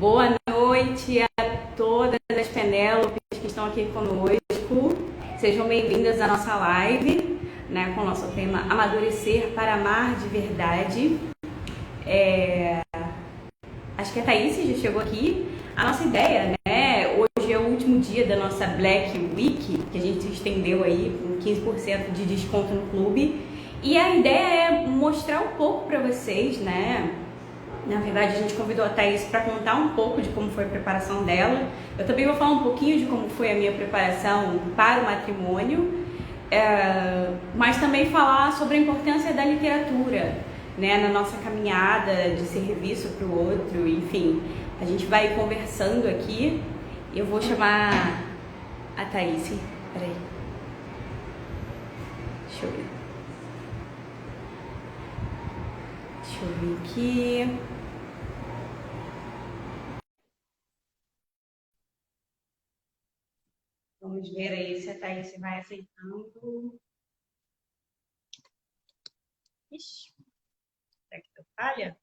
Boa noite a todas as Penélopes que estão aqui conosco. Sejam bem-vindas à nossa live, né, com o nosso tema Amadurecer para Amar de Verdade. Acho que a Thaís já chegou aqui. A nossa ideia, né, hoje é o último dia da nossa Black Week, que a gente estendeu aí com 15% de desconto no clube. E a ideia é mostrar um pouco para vocês, né? Na verdade, a gente convidou a Thaís para contar um pouco de como foi a preparação dela. Eu também vou falar um pouquinho de como foi a minha preparação para o matrimônio, mas também falar sobre a importância da literatura, né, na nossa caminhada de serviço para o outro. Enfim, a gente vai conversando aqui. Eu vou chamar a Thaís. Peraí. Deixa eu ver. Deixa eu ver aqui. Vamos ver aí se a Thaís vai aceitando. Ixi, será que deu falha?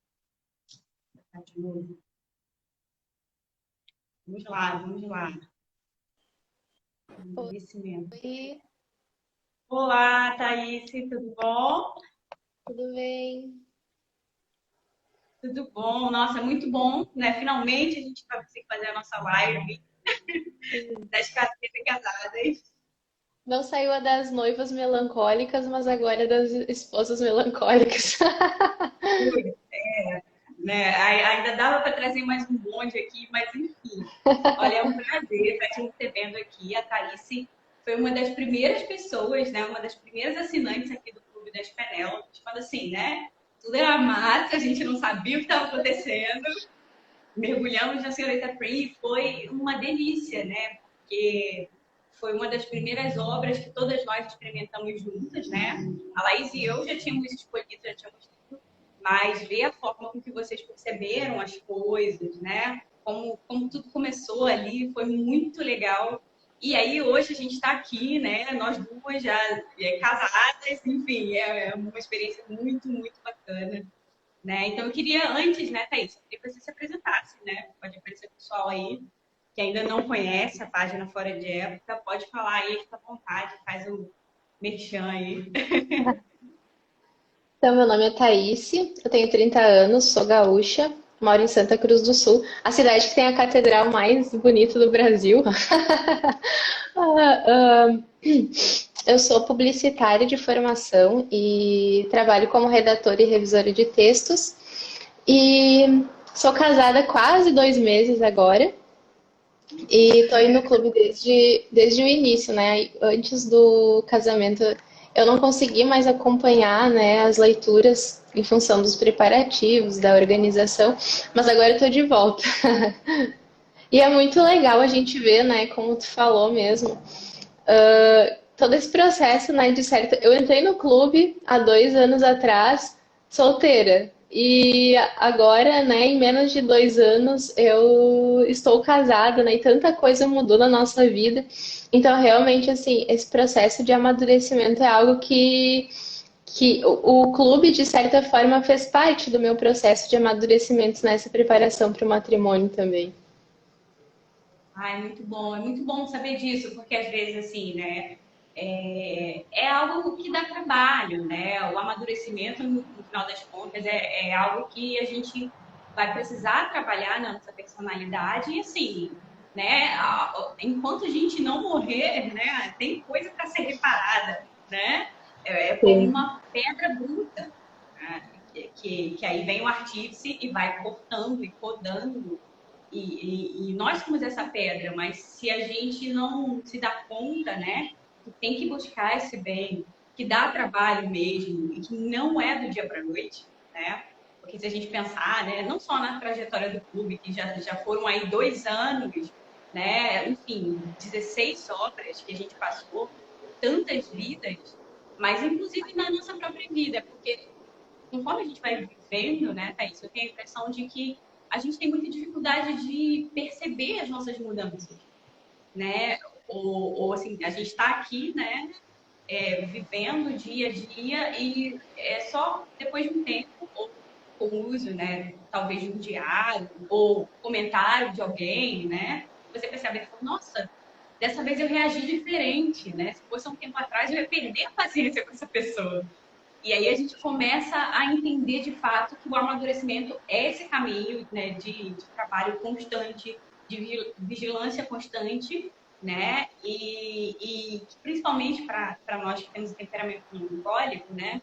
Tá de novo. Vamos lá, vamos lá. Agradecimento. Oi, Olá, Thaís, tudo bom? tudo bem? Tudo bom, nossa, muito bom, né? Finalmente a gente vai conseguir fazer a nossa live das carteiras casadas. Não saiu a das noivas melancólicas, mas agora é das esposas melancólicas. Né? Ainda dava para trazer mais um bonde aqui, mas enfim. Olha, é um prazer estar te recebendo aqui. A Thaís foi uma das primeiras pessoas, né? Uma das primeiras assinantes aqui do Clube das Penélopes. Quando assim, né? Tudo era massa, a gente não sabia o que estava acontecendo. Mergulhamos na Senhorita Prim, foi uma delícia, né? Porque foi uma das primeiras obras que todas nós experimentamos juntas, né? A Laís e eu já tínhamos escolhido, já tínhamos lido, mas ver a forma com que vocês perceberam as coisas, né? Como tudo começou ali, foi muito legal. E aí hoje a gente está aqui, né? Nós duas já casadas, enfim, é uma experiência muito, muito bacana. Né? Então, eu queria, antes, né, Thaís, eu queria que você se apresentasse, né? Pode aparecer o pessoal aí que ainda não conhece a página Fora de Época, pode falar aí, fica à vontade, faz o merchan aí. Então, meu nome é Thaíse, eu tenho 30 anos, sou gaúcha, moro em Santa Cruz do Sul, a cidade que tem a catedral mais bonita do Brasil. Ah, eu sou publicitária de formação e trabalho como redatora e revisora de textos. E sou casada há quase 2 meses agora. E tô indo no clube desde o início, né? Antes do casamento, eu não consegui mais acompanhar, né, as leituras em função dos preparativos, da organização, mas agora eu tô de volta. E é muito legal a gente ver, né, como tu falou mesmo, todo esse processo, né, de certo. Eu entrei no clube há 2 anos atrás, solteira. E agora, né, em menos de 2 anos, eu estou casada, né, e tanta coisa mudou na nossa vida. Então, realmente, assim, esse processo de amadurecimento é algo que o clube, de certa forma, fez parte do meu processo de amadurecimento nessa preparação para o matrimônio também. Ai, é muito bom saber disso, porque às vezes, assim, né, é algo que dá trabalho, né? O amadurecimento, no final das contas, é algo que a gente vai precisar trabalhar na nossa personalidade e, assim, né, enquanto a gente não morrer, né, tem coisa para ser reparada, né? É como Sim. uma pedra bruta, né? Que aí vem o artífice e vai cortando e podando e nós somos essa pedra, mas se a gente não se dá conta, né, que tem que buscar esse bem, que dá trabalho mesmo e que não é do dia para a noite, né? Porque se a gente pensar, né, não só na trajetória do clube, que já foram aí 2 anos, né, enfim, 16 obras que a gente passou, tantas vidas, mas inclusive na nossa própria vida, porque conforme a gente vai vivendo, né, Thaís, eu tenho a impressão de que a gente tem muita dificuldade de perceber as nossas mudanças, né? Ou assim, a gente está aqui, né, vivendo dia a dia e é só depois de um tempo, ou com o uso, né, talvez de um diário ou comentário de alguém, né, você percebe que, nossa, dessa vez eu reagi diferente, né? Se fosse um tempo atrás, eu ia perder a paciência com essa pessoa. E aí a gente começa a entender de fato que o amadurecimento é esse caminho, né, de trabalho constante, de vigilância constante, né? E principalmente para nós que temos temperamento melancólico, né?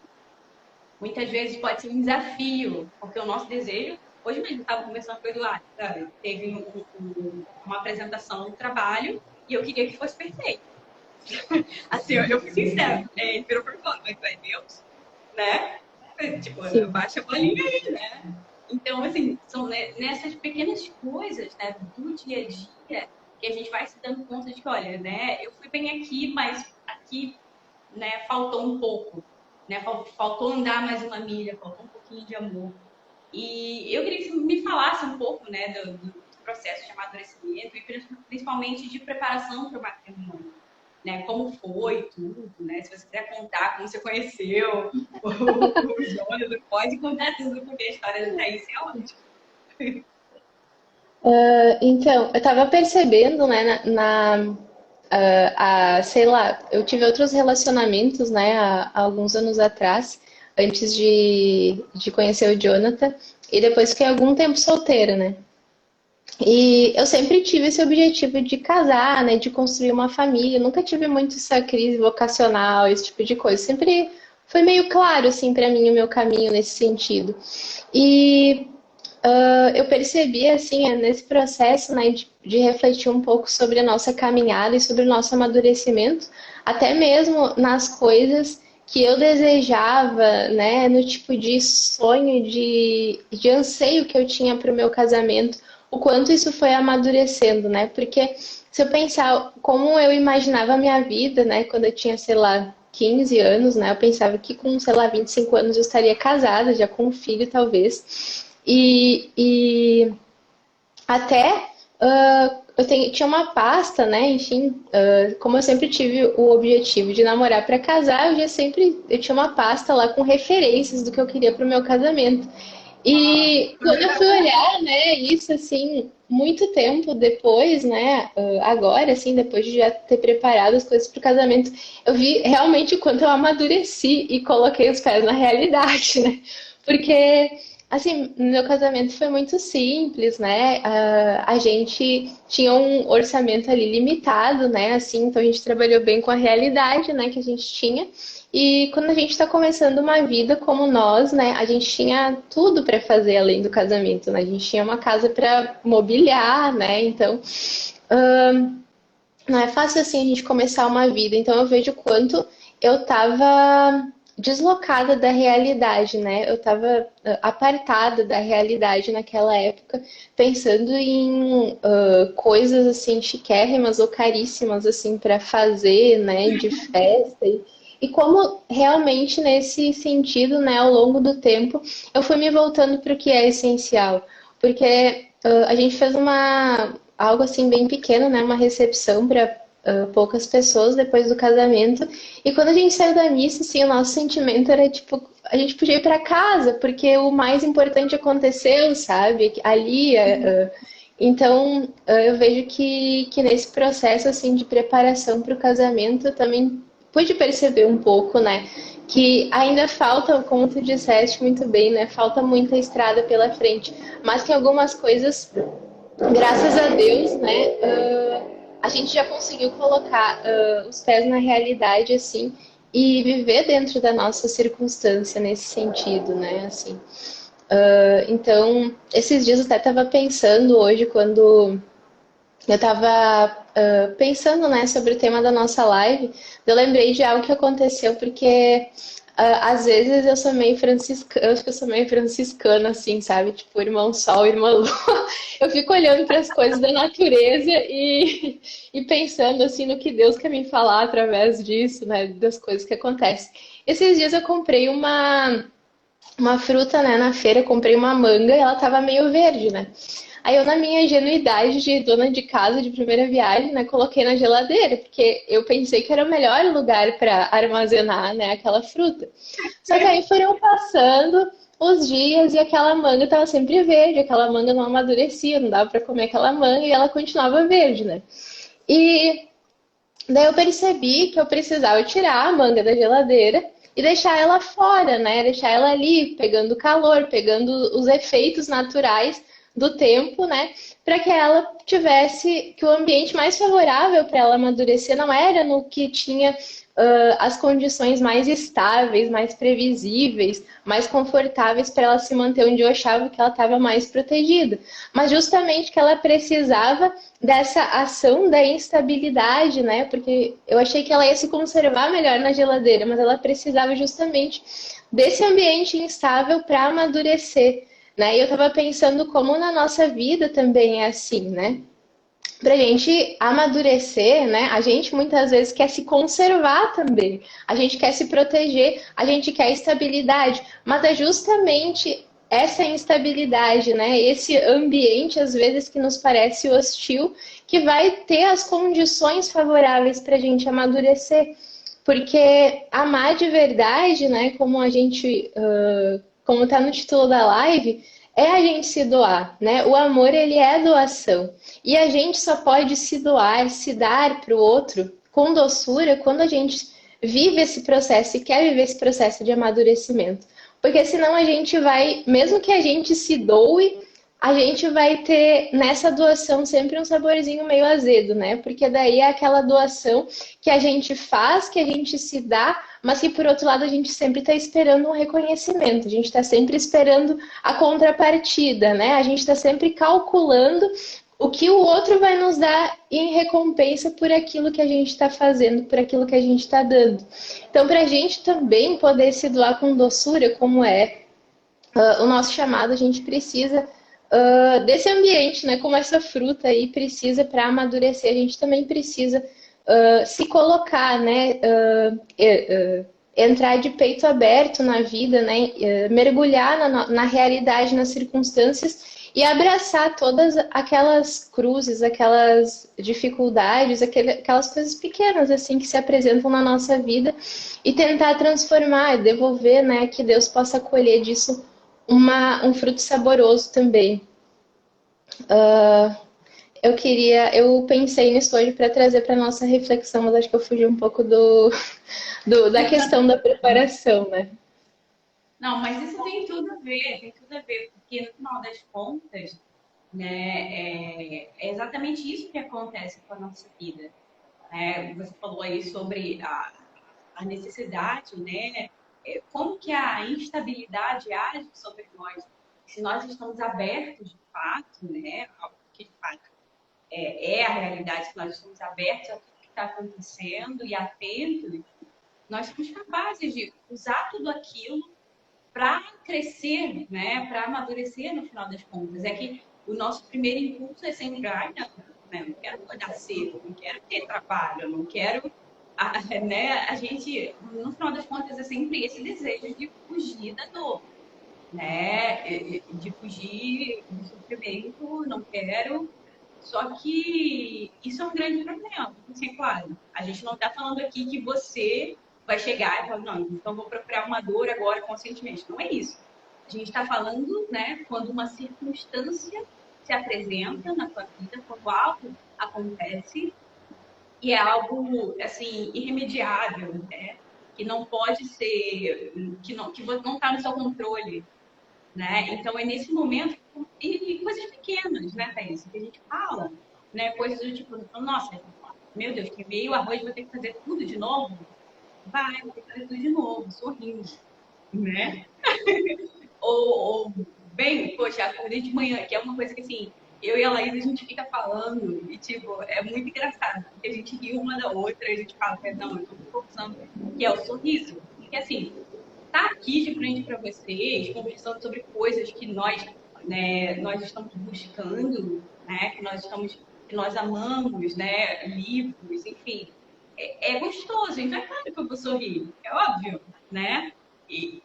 Muitas vezes pode ser um desafio, porque o nosso desejo. Hoje mesmo eu estava conversando com o Eduardo, sabe? Teve uma apresentação no trabalho e eu queria que fosse perfeito. Assim, eu fui sincera, ele virou por fora, mas vai Deus, né? Tipo, baixa a bolinha aí, né? Então, assim, são nessas pequenas coisas, né, do dia a dia que a gente vai se dando conta de que, olha, né, eu fui bem aqui, mas aqui, né, faltou um pouco, né? Faltou andar mais uma milha, faltou um pouquinho de amor. E eu queria que você me falasse um pouco, né, do processo de amadurecimento e principalmente de preparação para o matrimônio. Né, como foi tudo, né? Se você quiser contar como você conheceu o Jonas, pode contar tudo, porque a história da Thaís é ótima. Então, eu tava percebendo, né, sei lá, eu tive outros relacionamentos, né, há alguns anos atrás, antes de conhecer o Jonathan, e depois fiquei algum tempo solteira, né? E eu sempre tive esse objetivo de casar, né, de construir uma família. Eu nunca tive muito essa crise vocacional, esse tipo de coisa. Sempre foi meio claro, assim, para mim o meu caminho nesse sentido. E eu percebi, assim, nesse processo, né, de refletir um pouco sobre a nossa caminhada e sobre o nosso amadurecimento, até mesmo nas coisas que eu desejava, né, no tipo de sonho, de anseio que eu tinha para o meu casamento, o quanto isso foi amadurecendo, né? Porque se eu pensar como eu imaginava a minha vida, né, quando eu tinha, sei lá, 15 anos, né, eu pensava que com, sei lá, 25 anos eu estaria casada, já com um filho, talvez. E até tinha uma pasta, né? Enfim, como eu sempre tive o objetivo de namorar para casar, eu tinha uma pasta lá com referências do que eu queria para o meu casamento. E quando eu fui olhar, né, isso assim, muito tempo depois, né, agora, assim, depois de já ter preparado as coisas para o casamento, eu vi realmente o quanto eu amadureci e coloquei os pés na realidade, né? Porque, assim, meu casamento foi muito simples, né? A gente tinha um orçamento ali limitado, né? Assim, então a gente trabalhou bem com a realidade, né, que a gente tinha. E quando a gente está começando uma vida como nós, né, a gente tinha tudo para fazer além do casamento, né? A gente tinha uma casa para mobiliar, né? Então, não é fácil assim a gente começar uma vida. Então eu vejo o quanto eu estava deslocada da realidade, né? Eu estava apartada da realidade naquela época, pensando em coisas assim chiquérrimas ou caríssimas assim para fazer, né? De festa e como realmente nesse sentido, né? Ao longo do tempo, eu fui me voltando para o que é essencial, porque a gente fez algo assim bem pequeno, né? Uma recepção para poucas pessoas depois do casamento. E quando a gente saiu da missa, assim, o nosso sentimento era tipo, a gente podia ir para casa, porque o mais importante aconteceu, sabe? Ali. Então, eu vejo que nesse processo assim de preparação para o casamento, eu também pude perceber um pouco, né? Que ainda falta, como tu disseste muito bem, né? Falta muita estrada pela frente, mas que algumas coisas, graças a Deus, né, a gente já conseguiu colocar os pés na realidade, assim, e viver dentro da nossa circunstância nesse sentido, né, assim. Então, esses dias eu até estava pensando hoje, quando eu estava pensando, né, sobre o tema da nossa live, eu lembrei de algo que aconteceu, porque às vezes eu sou meio franciscana, eu acho que eu sou meio franciscana, assim, sabe? Tipo, irmão sol, irmã lua. Eu fico olhando para as coisas da natureza e pensando, assim, no que Deus quer me falar através disso, né? Das coisas que acontecem. Esses dias eu comprei uma fruta, né, na feira, comprei uma manga e ela tava meio verde, né? Aí eu, na minha ingenuidade de dona de casa de primeira viagem, né, coloquei na geladeira, porque eu pensei que era o melhor lugar para armazenar, né, aquela fruta. Só que aí foram passando os dias e aquela manga estava sempre verde, aquela manga não amadurecia, não dava para comer aquela manga e ela continuava verde, né? E daí eu percebi que eu precisava tirar a manga da geladeira e deixar ela fora, né? Deixar ela ali, pegando calor, pegando os efeitos naturais do tempo, né? Para que ela tivesse, que o ambiente mais favorável para ela amadurecer não era no que tinha as condições mais estáveis, mais previsíveis, mais confortáveis para ela se manter onde eu achava que ela estava mais protegida, mas justamente que ela precisava dessa ação da instabilidade, né? Porque eu achei que ela ia se conservar melhor na geladeira, mas ela precisava justamente desse ambiente instável para amadurecer, né? E eu estava pensando como na nossa vida também é assim, né? Pra gente amadurecer, né? A gente muitas vezes quer se conservar também. A gente quer se proteger, a gente quer estabilidade, mas é justamente essa instabilidade, né? Esse ambiente às vezes que nos parece hostil, que vai ter as condições favoráveis para a gente amadurecer. Porque amar de verdade, né? Como a gente, como tá no título da live, é a gente se doar, né? O amor ele é doação. E a gente só pode se doar, se dar para o outro com doçura quando a gente vive esse processo e quer viver esse processo de amadurecimento. Porque senão a gente vai, mesmo que a gente se doe, a gente vai ter nessa doação sempre um saborzinho meio azedo, né? Porque daí é aquela doação que a gente faz, que a gente se dá, mas que por outro lado a gente sempre está esperando um reconhecimento, a gente está sempre esperando a contrapartida, né? A gente está sempre calculando o que o outro vai nos dar em recompensa por aquilo que a gente está fazendo, por aquilo que a gente está dando. Então, para a gente também poder se doar com doçura, como é o nosso chamado, a gente precisa desse ambiente, né? Como essa fruta aí precisa para amadurecer, a gente também precisa se colocar, né? Entrar de peito aberto na vida, né? Mergulhar na realidade, nas circunstâncias e abraçar todas aquelas cruzes, aquelas dificuldades, aquelas coisas pequenas assim que se apresentam na nossa vida e tentar transformar, devolver, né? Que Deus possa colher disso um fruto saboroso também. Eu pensei nisso hoje para trazer para nossa reflexão, mas acho que eu fugi um pouco da questão da preparação, né? Não, mas isso tem tudo a ver, porque no final das contas, né, é exatamente isso que acontece com a nossa vida. Você falou aí sobre a necessidade, né? Como que a instabilidade age sobre nós, se nós estamos abertos de fato, né? Ao que de fato é a realidade, se nós estamos abertos ao que está acontecendo e atentos, nós somos capazes de usar tudo aquilo para crescer, né? Para amadurecer no final das contas. É que o nosso primeiro impulso é sempre, ai, não, não quero acordar cedo, não quero ter trabalho, não quero. Né? A gente, no final das contas, é sempre esse desejo de fugir da dor, né? De fugir do sofrimento, não quero. Só que isso é um grande problema, assim, claro. A gente não está falando aqui que você vai chegar e falar, não, então vou procurar uma dor agora conscientemente. Não é isso. A gente está falando, né, quando uma circunstância se apresenta na sua vida, quando algo acontece e é algo, assim, irremediável, né? Que não pode ser, que não está no seu controle, né? Então é nesse momento e coisas pequenas, né, Thaís, que a gente fala, né? Coisas do tipo, nossa, meu Deus, queimei o arroz, vou ter que fazer tudo de novo? Vou ter que fazer tudo de novo, sorrindo, né? Ou bem, poxa, acordei de manhã, que é uma coisa que assim, eu e a Laís a gente fica falando e tipo, é muito engraçado, porque a gente ri uma da outra, a gente fala, não, eu tô forçando, que é o sorriso. Porque assim, tá aqui de frente para vocês, conversando sobre coisas que nós, né, nós estamos buscando, né, que nós amamos, né, livros, enfim, é gostoso. Então é claro que eu vou sorrir, é óbvio, né?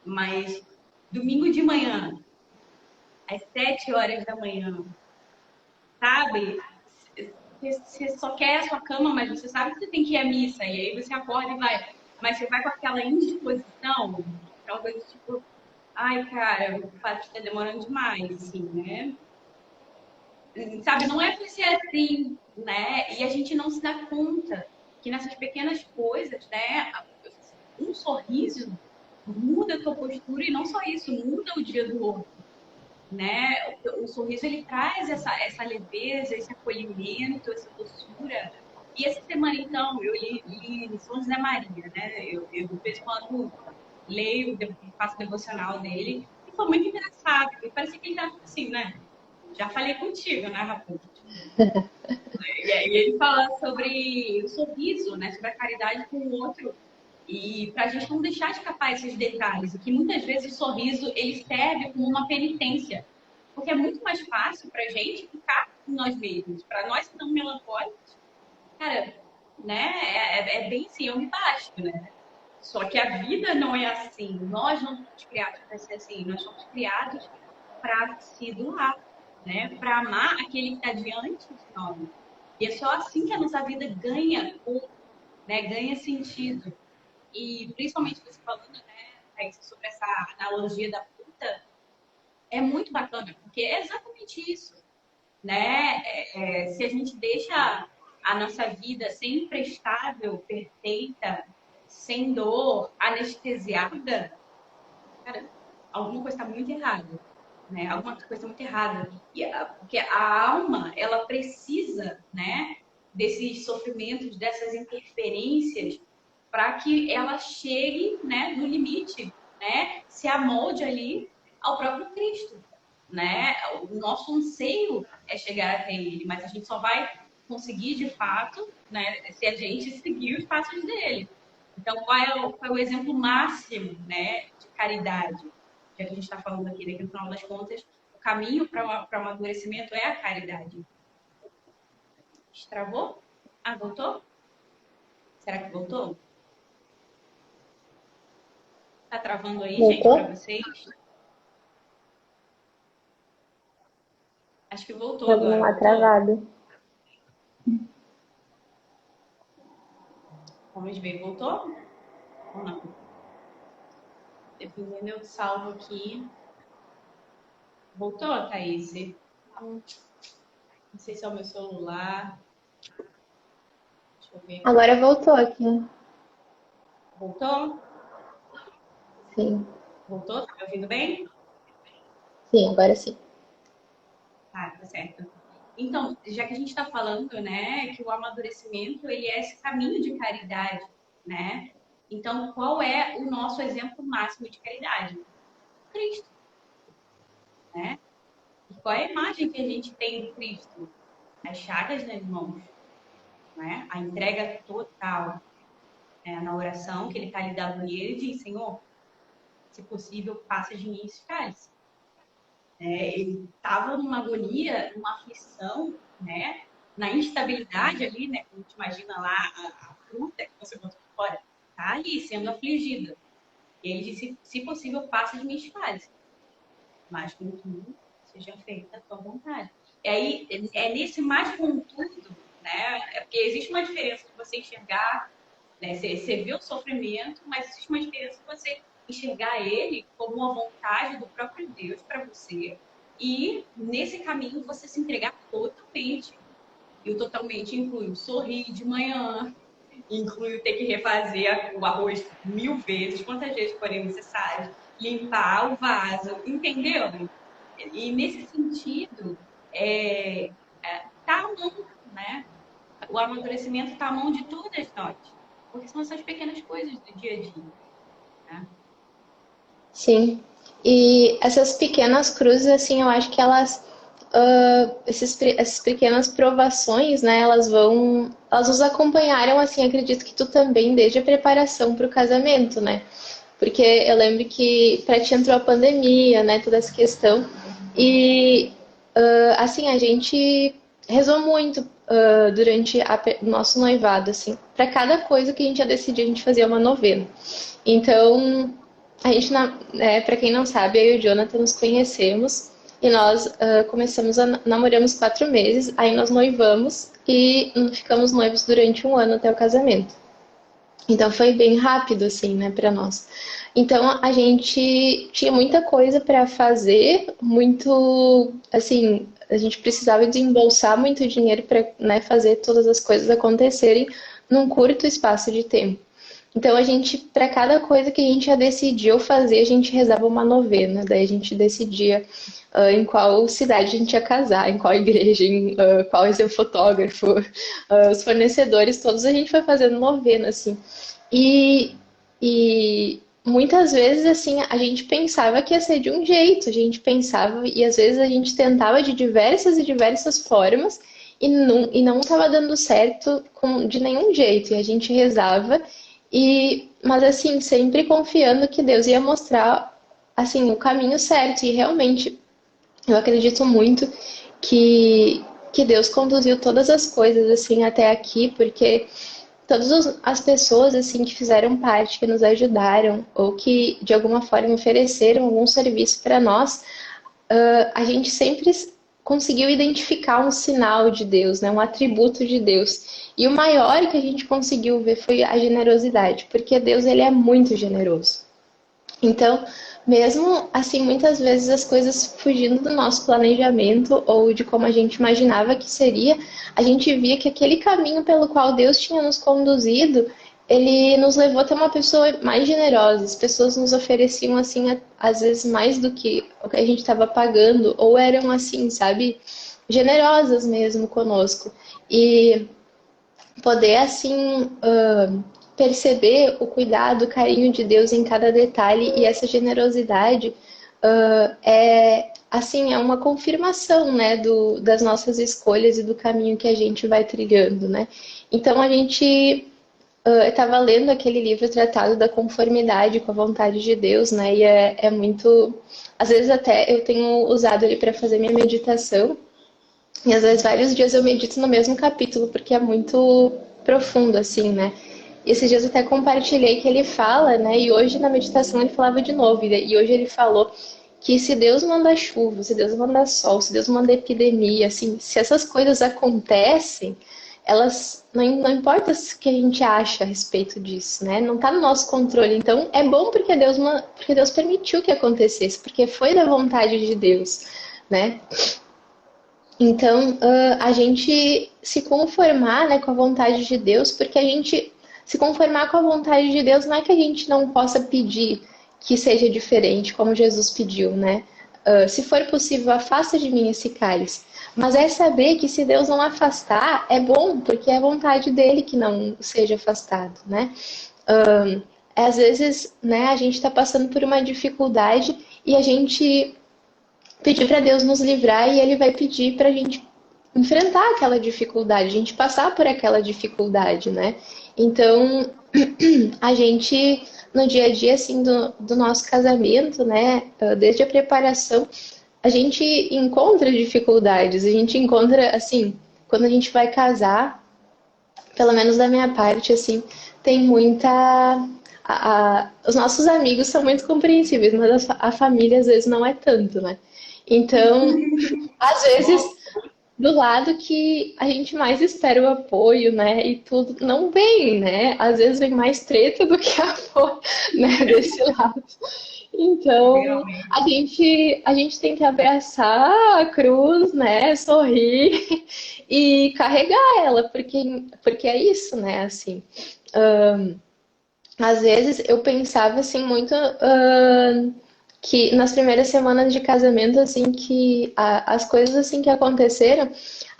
Mas domingo de manhã, às 7 horas da manhã, sabe? Você só quer a sua cama, mas você sabe que você tem que ir à missa, e aí você acorda e vai. Mas você vai com aquela indisposição, aquela coisa tipo, Ai, cara, o fato tá demorando demais, assim, né? Sabe, não é pra ser assim, né? E a gente não se dá conta que nessas pequenas coisas, né? Um sorriso muda a tua postura e não só isso, muda o dia do outro, né? O sorriso ele traz essa leveza, esse acolhimento, essa doçura. E essa semana, então, eu li São José Maria, né? Eu de vez em quando leio, faço devocional dele, e foi muito engraçado, porque parecia que ele estava assim, né? Já falei contigo, né, Rafa? E aí ele fala sobre o sorriso, né? Sobre a caridade com o outro. E para a gente não deixar escapar esses detalhes, e que muitas vezes o sorriso ele serve como uma penitência, porque é muito mais fácil para a gente ficar com nós mesmos. Para nós que estamos melancólicos, cara, né? É bem assim, eu me basto, né? Só que a vida não é assim. Nós não fomos criados para ser assim. Nós somos criados para se doar, né? Para amar aquele que está diante de nós. E é só assim que a nossa vida ganha corpo, né? Ganha sentido. E principalmente você falando, né, Thaís, sobre essa analogia da fruta, é muito bacana, porque é exatamente isso, né? Se a gente deixa a nossa vida sempre estável, perfeita, sem dor, anestesiada, cara, alguma coisa está muito errada, né? Alguma coisa está muito errada. Porque a alma, ela precisa, né, desses sofrimentos, dessas interferências, para que ela chegue, né, no limite, né, se amolde ali ao próprio Cristo, né? O nosso anseio é chegar até Ele, mas a gente só vai conseguir de fato, né, se a gente seguir os passos dele. Então, qual é o exemplo máximo, né, de caridade? Já que a gente está falando aqui, né, que no final das contas, o caminho para o amadurecimento é a caridade. Destravou? Ah, voltou? Será que voltou? Tá travando aí, gente, para Voltou? vocês? Acho que voltou Tá dando agora, uma voltou? travada. Vamos ver, voltou? Ou não? Dependendo, eu salvo aqui. Voltou, Thaís? Não sei se é o meu celular. Deixa eu ver aqui. Agora voltou aqui. Voltou? Sim, Voltou? Tá me ouvindo bem? sim, agora sim. Tá certo. Então, já que a gente está falando, né, que o amadurecimento ele é esse caminho de caridade, né? Então, qual é o nosso exemplo máximo de caridade? Cristo, né? E qual é a imagem que a gente tem de Cristo? As chagas nas mãos, né? A entrega total, né? Na oração que ele está lhe dando ali, ele diz, Senhor, se possível, passa de mim esse cálice. Ele estava numa agonia, numa aflição, né? Na instabilidade ali, né? Como a gente imagina lá a fruta que você botou fora, tá ali sendo afligida. E ele disse, se possível, passa de mim esse cálice. Mas contudo, seja feita a tua vontade. E aí, é nesse mais contudo, né? É porque existe uma diferença de você enxergar, né? Você vê o sofrimento, mas existe uma diferença de você enxergar ele como uma vontade do próprio Deus para você. E nesse caminho você se entregar totalmente. E o totalmente inclui o sorrir de manhã, inclui o ter que refazer o arroz 1000 vezes, quantas vezes forem necessárias, limpar o vaso, entendeu? E nesse sentido, tá a mão, né? O amadurecimento está à mão de todas nós, porque são essas pequenas coisas do dia a dia, né? Sim. E essas pequenas cruzes, assim, eu acho que elas, essas pequenas provações, né, elas nos acompanharam, assim, acredito que tu também, desde a preparação para o casamento, né? Porque eu lembro que para ti entrou a pandemia, né, toda essa questão. E, assim, a gente rezou muito durante o nosso noivado, assim. Para cada coisa que a gente ia decidir, a gente fazia uma novena. Então, a gente, para quem não sabe, eu e o Jonathan nos conhecemos e nós começamos namoramos 4 meses, aí nós noivamos e ficamos noivos durante um ano até o casamento. Então foi bem rápido, assim, né, para nós. Então a gente tinha muita coisa para fazer, muito, assim, a gente precisava desembolsar muito dinheiro para, né, fazer todas as coisas acontecerem num curto espaço de tempo. Então a gente, para cada coisa que a gente já decidiu fazer, a gente rezava uma novena. Daí a gente decidia em qual cidade a gente ia casar, em qual igreja, qual ia ser o fotógrafo, os fornecedores, todos a gente foi fazendo novena, assim. E, e muitas vezes, assim, a gente pensava que ia ser de um jeito, a gente pensava, e às vezes a gente tentava de diversas e diversas formas, e não estava dando certo de nenhum jeito. E a gente rezava, mas assim, sempre confiando que Deus ia mostrar, assim, o caminho certo. E realmente, eu acredito muito que Deus conduziu todas as coisas, assim, até aqui, porque todas as pessoas assim que fizeram parte, que nos ajudaram ou que de alguma forma ofereceram algum serviço para nós, a gente sempre conseguiu identificar um sinal de Deus, né, um atributo de Deus. E o maior que a gente conseguiu ver foi a generosidade, porque Deus ele é muito generoso. Então, mesmo assim, muitas vezes as coisas fugindo do nosso planejamento ou de como a gente imaginava que seria, a gente via que aquele caminho pelo qual Deus tinha nos conduzido, ele nos levou a ter uma pessoa mais generosa. As pessoas nos ofereciam, assim, às vezes mais do que o que a gente estava pagando, ou eram, assim, sabe, generosas mesmo conosco. E poder assim perceber o cuidado, o carinho de Deus em cada detalhe e essa generosidade é assim é uma confirmação, né, das nossas escolhas e do caminho que a gente vai trilhando, né? Então a gente eu estava lendo aquele livro Tratado da Conformidade com a Vontade de Deus, né? E é muito, às vezes até eu tenho usado ele para fazer minha meditação. E às vezes vários dias eu medito no mesmo capítulo, porque é muito profundo, assim, né? E esses dias eu até compartilhei que ele fala, né? E hoje na meditação ele falava de novo. E hoje ele falou que se Deus manda chuva, se Deus manda sol, se Deus manda epidemia, assim, se essas coisas acontecem, elas não importa o que a gente acha a respeito disso, né? Não está no nosso controle. Então é bom porque Deus permitiu que acontecesse, porque foi da vontade de Deus, né? Então, a gente se conformar, né, com a vontade de Deus, porque a gente se conformar com a vontade de Deus não é que a gente não possa pedir que seja diferente, como Jesus pediu, né? Se for possível, afasta de mim esse cálice. Mas é saber que se Deus não afastar, é bom, porque é a vontade dele que não seja afastado, né? Às vezes, né, a gente está passando por uma dificuldade e a gente pedir para Deus nos livrar e Ele vai pedir para a gente enfrentar aquela dificuldade, a gente passar por aquela dificuldade, né? Então, a gente, no dia a dia, assim, do nosso casamento, né? Desde a preparação, a gente encontra dificuldades, a gente encontra, assim, quando a gente vai casar, pelo menos da minha parte, assim, tem muita. Os nossos amigos são muito compreensíveis, mas a família às vezes não é tanto, né? Então, às vezes, do lado que a gente mais espera o apoio, né? E tudo não vem, né? Às vezes vem mais treta do que apoio, né? Desse lado. Então, Realmente. a gente tem que abraçar a cruz, né? Sorrir e carregar ela, porque é isso, né? Assim, às vezes eu pensava assim muito que nas primeiras semanas de casamento, assim, que as coisas assim que aconteceram,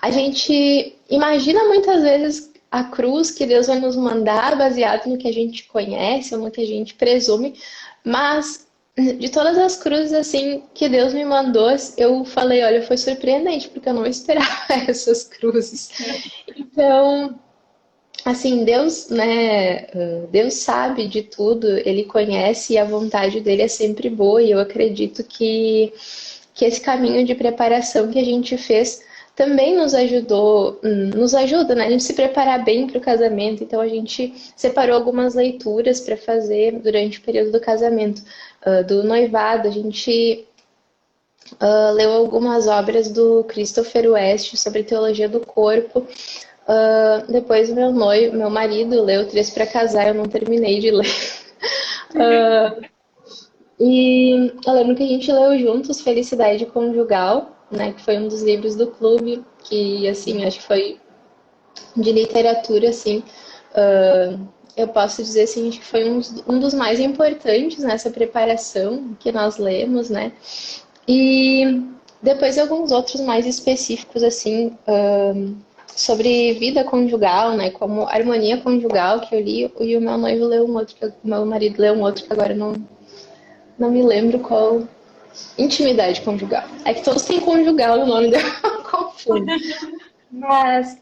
a gente imagina muitas vezes a cruz que Deus vai nos mandar baseado no que a gente conhece ou no que a gente presume, mas de todas as cruzes assim que Deus me mandou, eu falei, olha, foi surpreendente, porque eu não esperava essas cruzes. Então, assim, Deus, né, Deus sabe de tudo, Ele conhece e a vontade dele é sempre boa e eu acredito que esse caminho de preparação que a gente fez também nos ajudou, nos ajuda, né, a gente se preparar bem para o casamento, então a gente separou algumas leituras para fazer durante o período do casamento, do noivado, a gente leu algumas obras do Christopher West sobre teologia do corpo. Depois meu marido leu Três para Casar, eu não terminei de ler. E eu lembro que a gente leu juntos Felicidade Conjugal, né, que foi um dos livros do clube, que, assim, acho que foi de literatura, assim, eu posso dizer, assim, acho que foi um dos mais importantes nessa preparação que nós lemos, né, e depois alguns outros mais específicos, assim, sobre vida conjugal, né, como harmonia conjugal, que eu li, e o meu noivo leu um outro, o meu marido leu um outro, que agora não me lembro qual. Intimidade conjugal. É que todos têm conjugal no nome dela, eu confundo. Mas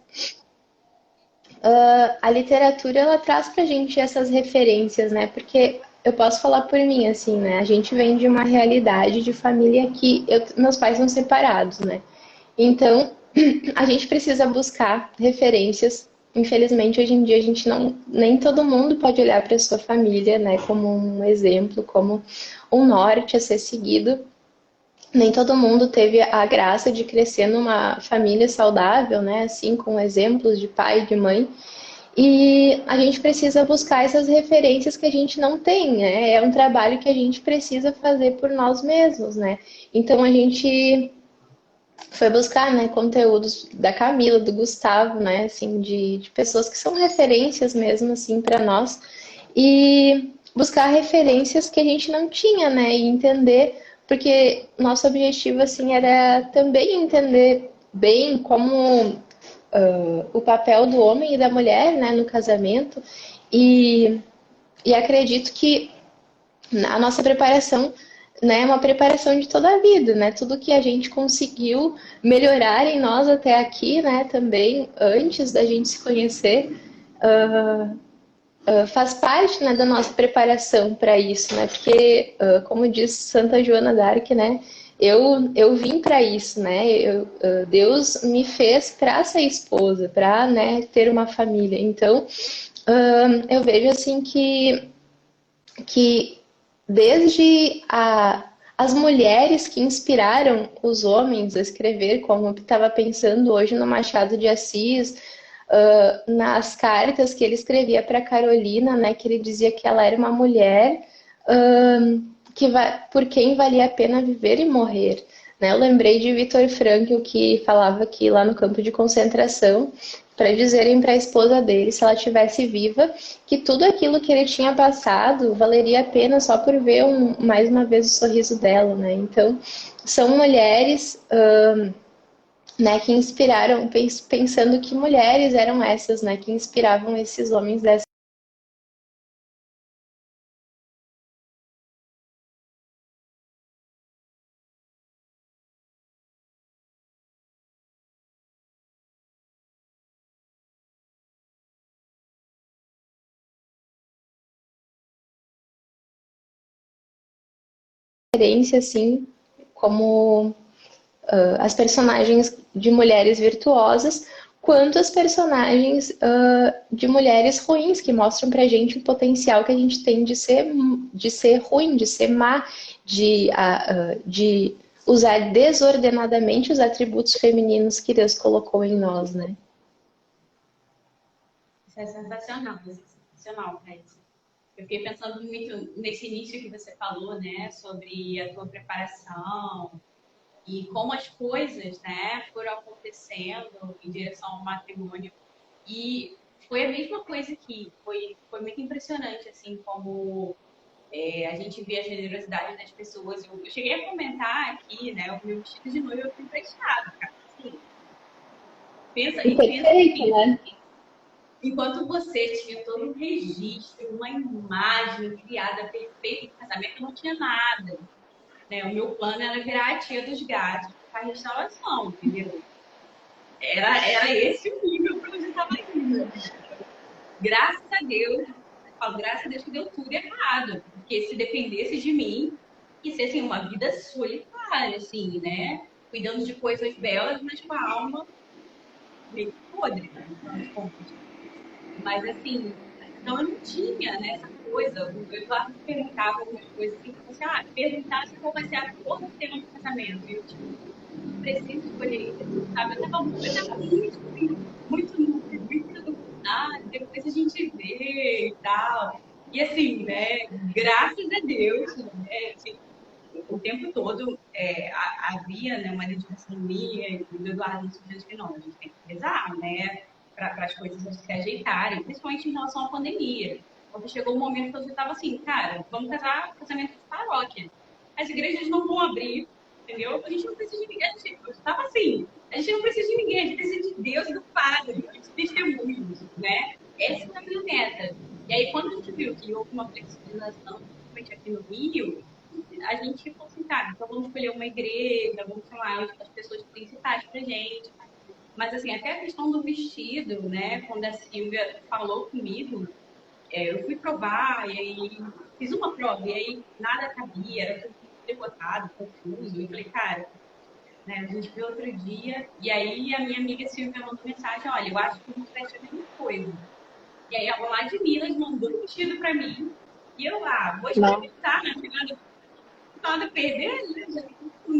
a literatura, ela traz pra gente essas referências, né? Porque eu posso falar por mim, assim, né? A gente vem de uma realidade de família que meus pais são separados, né? Então, a gente precisa buscar referências. Infelizmente, hoje em dia, a gente não, nem todo mundo pode olhar para sua família, né, como um exemplo, como um norte a ser seguido. Nem todo mundo teve a graça de crescer numa família saudável, né? Assim, com exemplos de pai e de mãe. E a gente precisa buscar essas referências que a gente não tem, né? É um trabalho que a gente precisa fazer por nós mesmos, né? Então a gente foi buscar, né, conteúdos da Camila, do Gustavo, né, assim, de pessoas que são referências mesmo, assim, para nós, e buscar referências que a gente não tinha, né, e entender, porque nosso objetivo, assim, era também entender bem como o papel do homem e da mulher, né, no casamento, e, e acredito que a nossa preparação, né, é uma preparação de toda a vida, né? Tudo que a gente conseguiu melhorar em nós até aqui, né, também antes da gente se conhecer, faz parte, né, da nossa preparação para isso, né? Porque, como diz Santa Joana d'Arc, né, eu vim para isso, né? Deus me fez para ser esposa, para, né, ter uma família. Então, eu vejo assim que desde as mulheres que inspiraram os homens a escrever, como eu estava pensando hoje no Machado de Assis, nas cartas que ele escrevia para Carolina, né, que ele dizia que ela era uma mulher por quem valia a pena viver e morrer. Né? Eu lembrei de Viktor Frankl, que falava que lá no campo de concentração, para dizerem para a esposa dele, se ela estivesse viva, que tudo aquilo que ele tinha passado valeria a pena só por ver mais uma vez o sorriso dela, né? Então, são mulheres, né, que inspiraram, pensando que mulheres eram essas, né, que inspiravam esses homens dessa referência, assim, como as personagens de mulheres virtuosas, quanto as personagens de mulheres ruins, que mostram pra gente o potencial que a gente tem de ser ruim, de ser má, de usar desordenadamente os atributos femininos que Deus colocou em nós, né? Isso é sensacional, isso é sensacional, Thais. Eu fiquei pensando muito nesse início que você falou, né, sobre a tua preparação e como as coisas, né, foram acontecendo em direção ao matrimônio. E foi a mesma coisa que foi muito impressionante, assim, como a gente vê a generosidade das pessoas. Eu cheguei a comentar aqui, né, o meu vestido de noiva eu fui emprestado, cara. Assim, E pensa perfeito, comigo. né? Enquanto você tinha todo um registro, uma imagem criada perfeita do casamento, não tinha nada. Né? O meu plano era virar a tia dos gatos para restauração, entendeu? Era esse o nível para onde estava indo. Graças a Deus, eu falo, graças a Deus que deu tudo errado. Porque se dependesse de mim, ia ser assim, uma vida solitária, assim, né? Cuidando de coisas belas, mas com a alma meio podre, né? No final das contas. Mas assim, então eu não tinha né, essa coisa. O Eduardo perguntava algumas coisas assim, tipo assim, perguntar se qual vai ser a cor do tema do casamento. E eu, tipo, não preciso escolher isso, sabe? Eu tava muito, assim, muito muito, depois a gente vê e tal. E assim, né, graças a Deus, né, assim, o tempo todo havia, né, uma dedicação minha e do Eduardo no sentido de que não, a gente tem que rezar, né, para as coisas se ajeitarem, principalmente em relação à pandemia. Porque chegou um momento que eu já estava assim, cara, vamos casar casamento de paróquia. As igrejas não vão abrir, entendeu? A gente não precisa de ninguém. Eu estava assim, a gente não precisa de ninguém, a gente precisa de Deus e do Padre, de testemunhos, né? Essa é a minha meta. E aí, quando a gente viu que houve uma flexibilização, principalmente aqui no Rio, a gente falou assim, tá, então vamos escolher uma igreja, vamos chamar as pessoas principais pra gente. Mas, assim, até a questão do vestido, né? Quando a Silvia falou comigo, eu fui provar, e aí fiz uma prova, e aí nada cabia, era tudo decotado, confuso. E falei, cara, né, a gente viu outro dia, e aí a minha amiga Silvia mandou mensagem, olha, eu acho que não veste a mesma coisa. E aí ela lá de Minas mandou um vestido pra mim, e eu lá, vou experimentar, né? Nada a perder, né?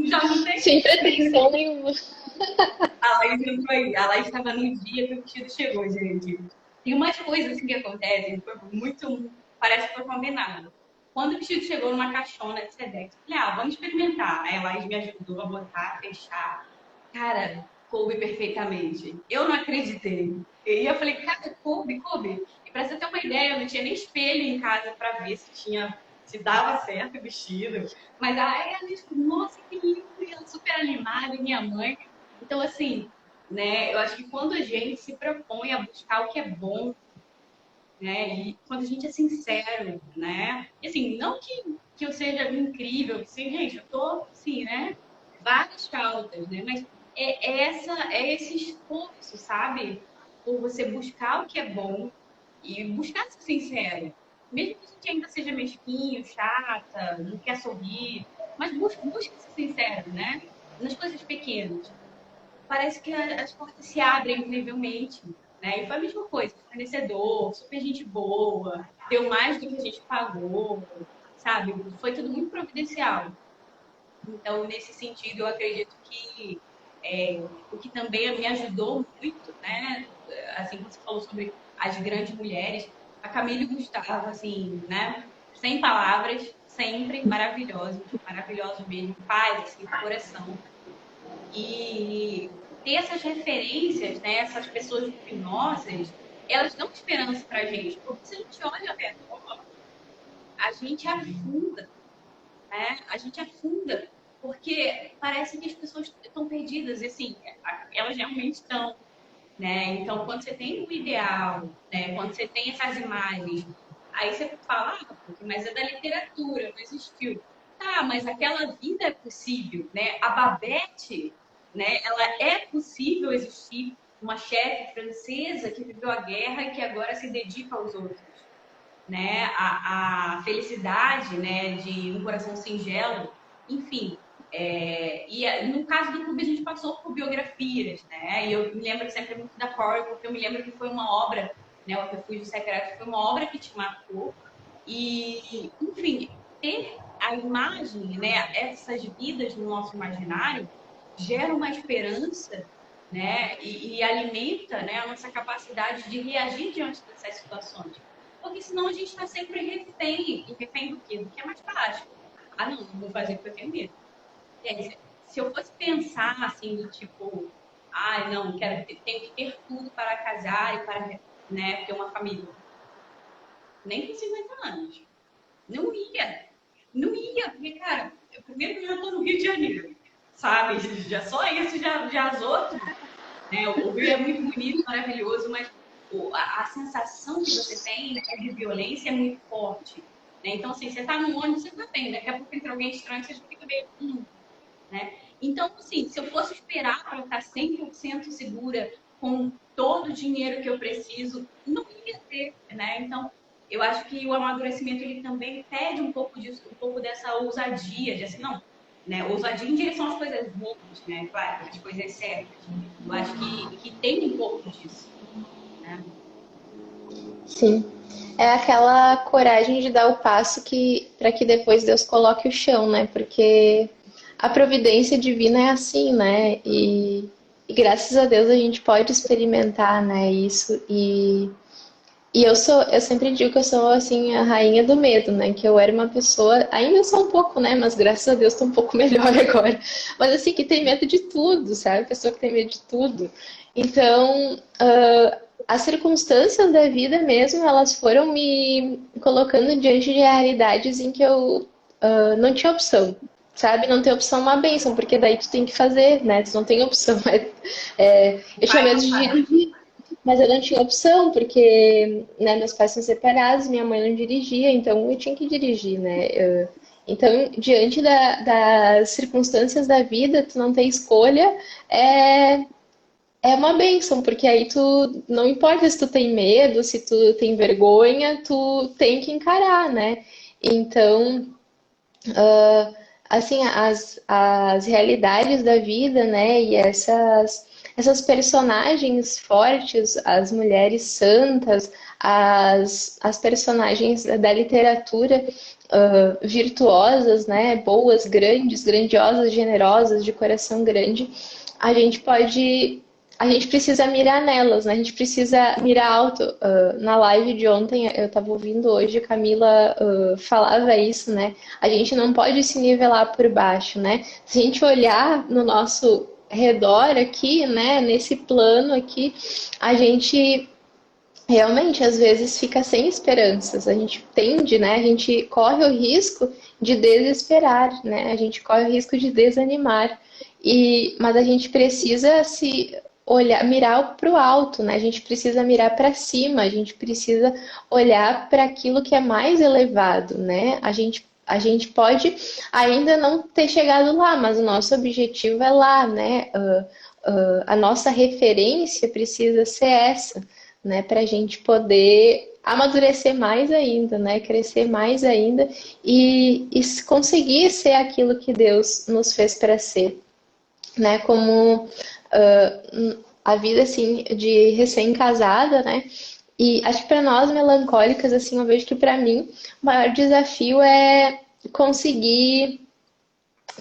Já não tem. Sem pretensão nenhuma. A Laís não foi. A Laís estava no dia que o vestido chegou, gente. Tem umas coisas assim que acontecem, foi muito. Parece que foi combinado. Quando o vestido chegou numa caixona de Sedex, eu falei, vamos experimentar. Aí a Laís me ajudou a botar, a fechar. Cara, coube perfeitamente. Eu não acreditei. E eu falei, cara, coube. E pra você ter uma ideia, eu não tinha nem espelho em casa para ver se dava certo o vestido. Mas aí ela disse, nossa, que lindo, e ela super animada, e minha mãe. Então, assim, né, eu acho que quando a gente se propõe a buscar o que é bom, né, e quando a gente é sincero, né, e assim, não que eu seja incrível, assim, gente, eu tô, assim, né, várias faltas, né, mas é esse esforço, sabe, por você buscar o que é bom e buscar ser sincero. Mesmo que a gente ainda seja mesquinho, chata, não quer sorrir, mas busca ser sincero, né, nas coisas pequenas parece que as portas se abrem incrivelmente. Né? E foi a mesma coisa, fornecedor, super gente boa, deu mais do que a gente pagou, sabe? Foi tudo muito providencial. Então, nesse sentido, eu acredito que o que também me ajudou muito, né? Assim, você falou sobre as grandes mulheres, a Camille Gustavo, assim, né? Sem palavras, sempre maravilhoso mesmo, paz, assim, do coração. E ter essas referências, né, essas pessoas luminosas, elas dão esperança para a gente. Porque se a gente olha ao redor, a gente afunda, né? A gente afunda, porque parece que as pessoas estão perdidas, e assim, elas realmente estão. Né? Então, quando você tem um ideal, né, quando você tem essas imagens, aí você fala, mas é da literatura, não existiu. Tá, mas aquela vida é possível, né? A Babette, né, ela é possível existir uma chefe francesa que viveu a guerra e que agora se dedica aos outros, né? A felicidade, né, de um coração singelo, enfim. E no caso do clube a gente passou por biografias, né? E eu me lembro sempre muito da Corey, porque eu me lembro que foi uma obra, né? O Refúgio Secreto foi uma obra que te marcou. E, enfim, ter a imagem, né? Essas vidas no nosso imaginário gera uma esperança, né? E alimenta, né? A nossa capacidade de reagir diante dessas situações. Porque senão a gente está sempre refém. E refém do quê? Do que é mais prático. Não vou fazer porque eu tenho medo. Se eu fosse pensar assim, do tipo, não, tenho que ter tudo para casar e para, né, ter uma família. Nem com 50 anos. Não ia. Não ia, porque, cara, primeiro que eu já estou no Rio de Janeiro, sabe? Já só isso, já as outras. Né? O Rio é muito bonito, maravilhoso, mas a sensação que você tem, né, de violência é muito forte. Né? Então, assim, você está no ônibus, você está bem. Daqui a pouco entra alguém estranho, você já fica meio... Né? Então, assim, se eu fosse esperar para estar 100% segura com todo o dinheiro que eu preciso, não ia ter, né? Então, eu acho que o amadurecimento ele também pede um pouco disso, um pouco dessa ousadia, de assim, não, né? Ousadia em direção às coisas boas, né? Claro, as coisas certas. Eu acho que tem um pouco disso, né? Sim. É aquela coragem de dar o passo que para que depois Deus coloque o chão, né? Porque a providência divina é assim, né? E graças a Deus a gente pode experimentar, né, isso. E E eu sempre digo que eu sou, assim, a rainha do medo, né? Que eu era uma pessoa, ainda sou um pouco, né? Mas graças a Deus tô um pouco melhor agora. Mas, assim, que tem medo de tudo, sabe? Pessoa que tem medo de tudo. Então, as circunstâncias da vida mesmo, elas foram me colocando diante de realidades em que eu não tinha opção, sabe? Não tem opção é uma bênção, porque daí tu tem que fazer, né? Tu não tem opção. Eu tinha Vai medo de passar. dirigir, mas eu não tinha opção, porque, né, meus pais são separados, minha mãe não dirigia, então eu tinha que dirigir, né? Então, diante das circunstâncias da vida, tu não tem escolha, é, é uma bênção, porque aí tu, não importa se tu tem medo, se tu tem vergonha, tu tem que encarar, né? Então, assim, as realidades da vida, né, e essas personagens fortes, as mulheres santas, as personagens da literatura virtuosas, né, boas, grandes, grandiosas, generosas, de coração grande, a gente pode a gente precisa mirar nelas, né? A gente precisa mirar alto. Na live de ontem, eu estava ouvindo hoje, a Camila falava isso, né? A gente não pode se nivelar por baixo, né? Se a gente olhar no nosso redor aqui, né? Nesse plano aqui, a gente realmente às vezes fica sem esperanças. A gente tende, né? A gente corre o risco de desesperar, né? A gente corre o risco de desanimar. Mas a gente precisa se olhar, mirar para o alto, né? A gente precisa mirar para cima, a gente precisa olhar para aquilo que é mais elevado, né? A gente pode ainda não ter chegado lá, mas o nosso objetivo é lá, né? A nossa referência precisa ser essa, né? Para a gente poder amadurecer mais ainda, né? Crescer mais ainda e conseguir ser aquilo que Deus nos fez para ser, né? Como a vida assim de recém-casada, né? E acho que para nós melancólicas, assim, eu vejo que para mim o maior desafio é conseguir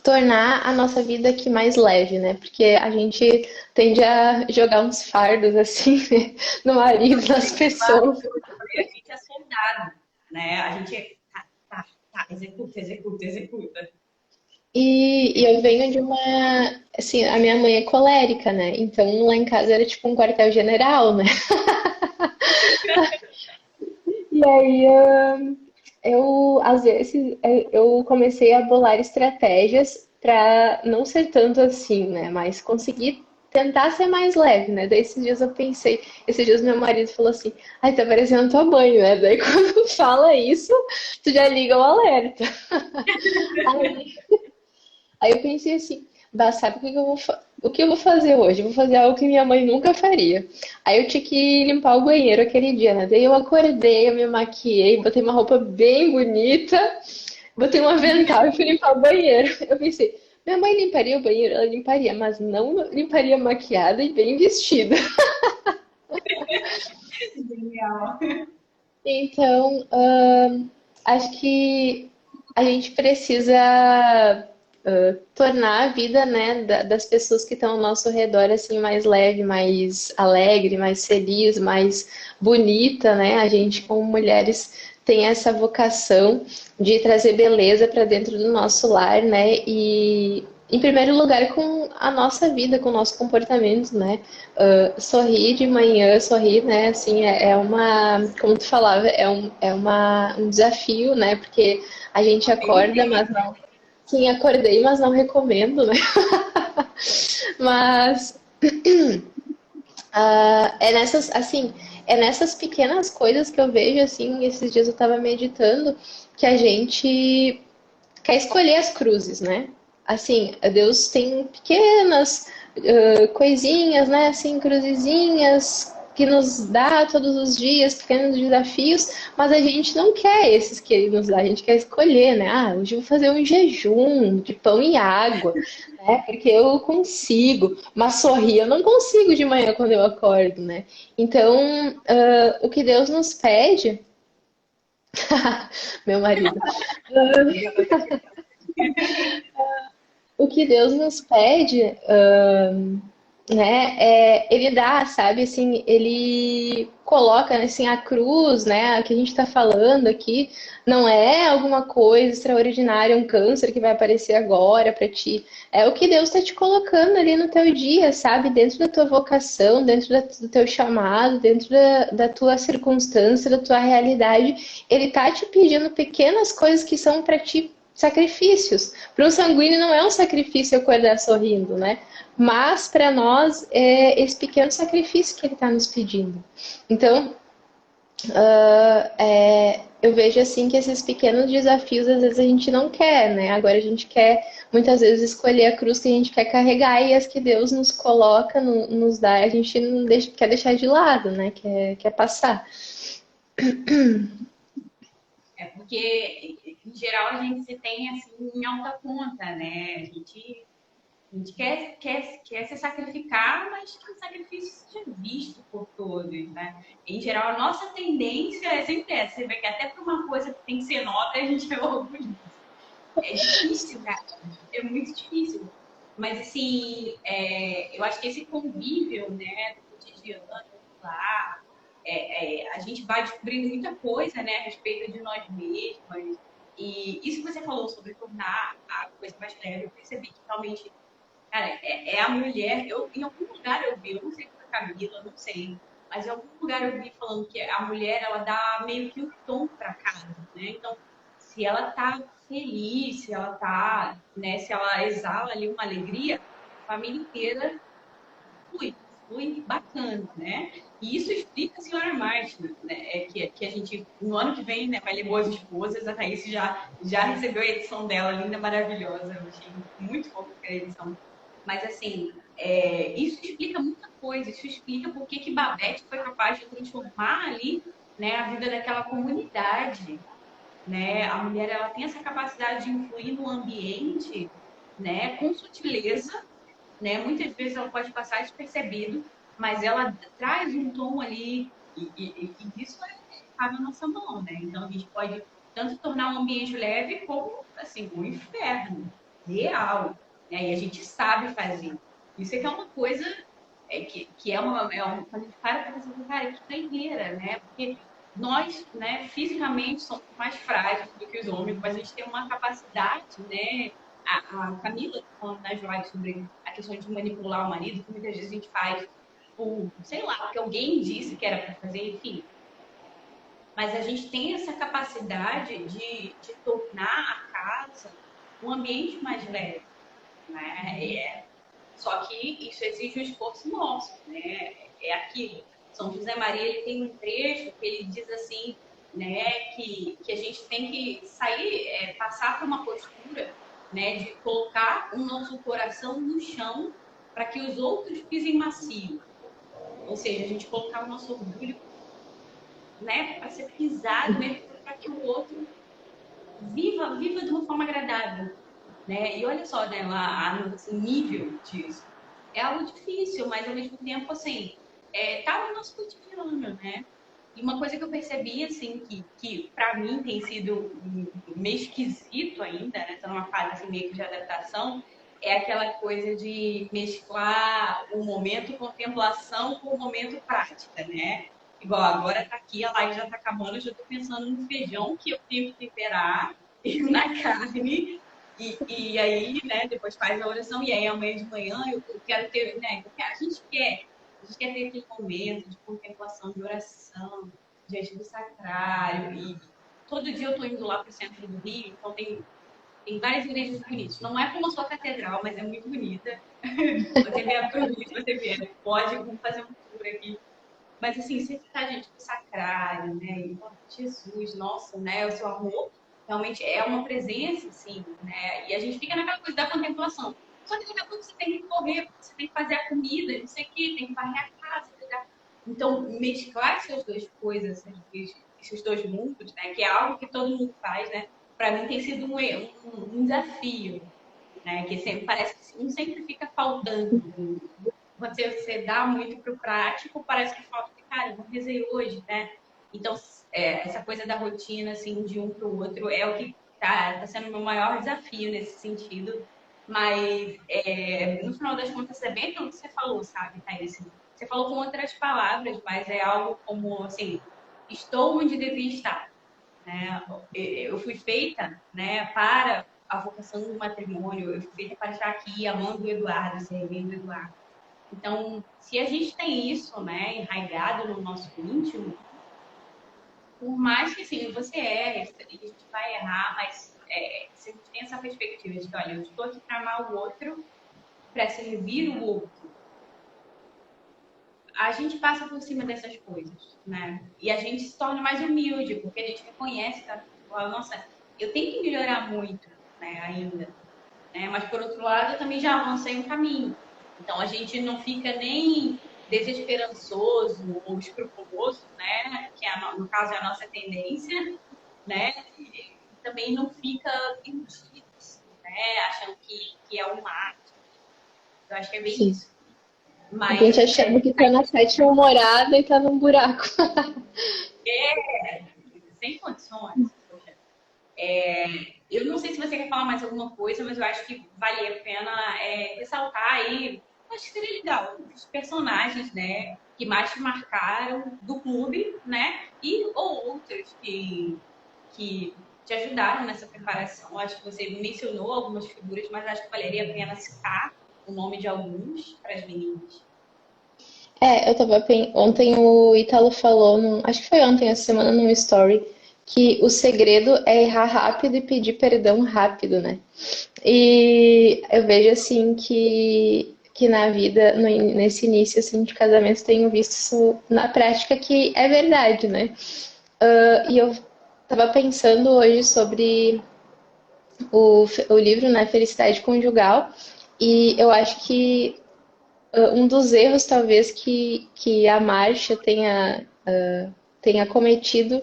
tornar a nossa vida aqui mais leve, né? Porque a gente tende a jogar uns fardos assim né? No marido, nas pessoas. A gente é soldado, né? A gente é executa, executa, executa. E eu venho de uma. Assim, a minha mãe é colérica, né? Então lá em casa era tipo um quartel-general, né? E aí às vezes, eu comecei a bolar estratégias para não ser tanto assim, né? Mas conseguir tentar ser mais leve, né? Daí esses dias eu pensei, esses dias meu marido falou assim, ai, tá parecendo tua mãe, né? Daí quando fala isso, tu já liga o alerta. Aí, aí eu pensei assim, bah, sabe o que eu vou fazer hoje? Eu vou fazer algo que minha mãe nunca faria. Aí eu tinha que limpar o banheiro aquele dia, né? Daí eu acordei, eu me maquiei, botei uma roupa bem bonita, botei um avental e fui limpar o banheiro. Eu pensei, minha mãe limparia o banheiro? Ela limparia, mas não limparia maquiada e bem vestida. Genial. Então, acho que a gente precisa tornar a vida, né, das pessoas que estão ao nosso redor assim mais leve, mais alegre, mais feliz, mais bonita, né? A gente como mulheres tem essa vocação de trazer beleza para dentro do nosso lar, né? E em primeiro lugar com a nossa vida, com o nosso comportamento, né? Sorrir de manhã, sorrir, né? Assim, é uma, como tu falava, um desafio, né? Porque a gente acorda, mas não. Sim, acordei, mas não recomendo, né? Mas assim, é nessas pequenas coisas que eu vejo, assim, esses dias eu tava meditando, que a gente quer escolher as cruzes, né? Assim, Deus tem pequenas coisinhas, né? Assim, cruzezinhas que nos dá todos os dias, pequenos desafios, mas a gente não quer esses que Ele nos dá, a gente quer escolher, né? Ah, hoje eu vou fazer um jejum de pão e água, né? Porque eu consigo, mas sorrir eu não consigo de manhã quando eu acordo, né? Então, o que Deus nos pede, meu marido. O que Deus nos pede né? Ele dá, sabe, assim, ele coloca assim a cruz, né? A que a gente está falando aqui, não é alguma coisa extraordinária, um câncer que vai aparecer agora para ti. É o que Deus está te colocando ali no teu dia, sabe? Dentro da tua vocação, dentro do teu chamado, dentro da tua circunstância, da tua realidade. Ele tá te pedindo pequenas coisas que são para ti sacrifícios. Para um sanguíneo não é um sacrifício acordar sorrindo, né? Mas para nós é esse pequeno sacrifício que ele está nos pedindo. Então, eu vejo assim que esses pequenos desafios às vezes a gente não quer, né? Agora a gente quer muitas vezes escolher a cruz que a gente quer carregar e as que Deus nos coloca, nos dá, a gente não deixa, quer deixar de lado, né? Quer passar. É porque, em geral, a gente se tem assim em alta conta, né? A gente quer se sacrificar, mas que o sacrifício seja visto por todos, né? Em geral, a nossa tendência é sempre essa. Você vê que até para uma coisa que tem que ser nota, a gente é orgulhoso. É difícil, cara. É muito difícil. Mas, assim, eu acho que esse convívio, né, do cotidiano, lá, a gente vai descobrindo muita coisa, né, a respeito de nós mesmas. E isso que você falou sobre tornar a coisa mais leve, eu percebi que realmente, cara, a mulher. Em algum lugar eu vi, eu não sei se foi a Camila, não sei, mas em algum lugar eu vi falando que a mulher, ela dá meio que o tom para casa, né? Então, se ela tá feliz, se ela tá, né, se ela exala ali uma alegria, a família inteira flui, flui bacana, né? E isso explica a senhora Martin, né? Que a gente, no ano que vem, né, vai ler Boas Esposas, a Thaís já recebeu a edição dela, linda, maravilhosa, eu achei muito fofa a edição. Mas, assim, isso explica muita coisa, isso explica por que Babette foi capaz de transformar ali, né, a vida daquela comunidade, né? A mulher, ela tem essa capacidade de influir no ambiente, né, com sutileza, né? Muitas vezes ela pode passar despercebido, mas ela traz um tom ali e isso está na nossa mão, né? Então a gente pode tanto tornar um ambiente leve como assim um inferno real, né? E a gente sabe fazer. Isso é que é uma coisa que quando a gente para pensar, cara, que doideira, né? Porque nós, né, fisicamente somos mais frágeis do que os homens, mas a gente tem uma capacidade, né? A Camila tá falando nas lives sobre a questão de manipular o marido, que muitas vezes a gente faz por, sei lá, porque alguém disse que era para fazer, enfim. Mas a gente tem essa capacidade de tornar a casa um ambiente mais leve, né? Só que isso exige um esforço nosso, né? É aquilo. São José Maria, ele tem um trecho que ele diz assim, né, que a gente tem que sair, passar por uma postura, né, de colocar o nosso coração no chão para que os outros pisem macio. Ou seja, a gente colocar o nosso orgulho, né, para ser pisado mesmo, para que o outro viva de uma forma agradável, né? E olha só, né, o nível disso. É algo difícil, mas ao mesmo tempo, assim, tá no nosso cotidiano, né? E uma coisa que eu percebi, assim, que para mim tem sido meio esquisito ainda, né? Tô numa fase assim, meio que de adaptação, é aquela coisa de mesclar o momento contemplação com o momento prática, né? Igual agora tá aqui, a live já tá acabando, eu já tô pensando no feijão que eu tenho que temperar e na carne aí, né, depois faz a oração, e aí amanhã de manhã eu quero ter, né, a gente quer ter aquele momento de contemplação, de oração, diante do sacrário, e todo dia eu tô indo lá pro centro do Rio, então tem várias igrejas bonitas. Não é como a sua catedral, mas é muito bonita. Você vê a província, você vê, pode, vamos fazer um tour aqui. Mas assim, sempre tá gente do sacrário, né? E, Jesus, nossa, né? O seu amor realmente é uma presença, assim, né? E a gente fica naquela coisa da contemplação. Só que daqui a pouco você tem que correr, você tem que fazer a comida, não sei o quê, tem que varrer a casa. Então, mesclar essas duas coisas, esses dois mundos, né? Que é algo que todo mundo faz, né? Para mim tem sido um desafio, né? Que sempre parece que um sempre fica faltando você dá muito pro prático, parece que falta, cara, eu não rezei hoje, né? Então, essa coisa da rotina, assim, de um pro outro, é o que tá sendo o meu maior desafio nesse sentido. Mas, no final das contas, é bem aquilo que você falou, sabe, Thaís? Você falou com outras palavras, mas é algo como, assim, estou onde devia estar, né? Eu fui feita, né, para a vocação do matrimônio, eu fui feita para estar aqui amando o Eduardo, servindo o Eduardo. Então, se a gente tem isso, né, enraizado no nosso íntimo, por mais que assim, você erre, a gente vai errar, mas se a gente tem essa perspectiva de que, olha, eu estou aqui para amar o outro, para servir o outro, a gente passa por cima dessas coisas, né? E a gente se torna mais humilde, porque a gente reconhece, tá? Nossa, eu tenho que melhorar muito, né, ainda. Né? Mas, por outro lado, eu também já avancei um caminho. Então, a gente não fica nem desesperançoso ou escrupuloso, né? Que no caso é a nossa tendência, né? E também não fica iludido, né? Achando que é um ato. Eu acho que é bem Sim. isso. A gente Mas achando que tá na sétima morada e tá num buraco. sem condições. Poxa. Eu não sei se você quer falar mais alguma coisa, mas eu acho que vale a pena ressaltar aí. Acho que seria legal os personagens, né, que mais te marcaram do clube, né, e ou outros que te ajudaram nessa preparação. Acho que você mencionou algumas figuras, mas acho que valeria a pena citar o nome de alguns para as meninas. Eu tava ontem o Ítalo falou, acho que foi ontem, essa semana, num story, que o segredo é errar rápido e pedir perdão rápido, né? E eu vejo assim que na vida, nesse início assim, de casamento, tenho visto isso na prática que é verdade, né? E eu tava pensando hoje sobre o livro, né, Felicidade Conjugal, e eu acho que um dos erros, talvez, que a Marcia tenha cometido,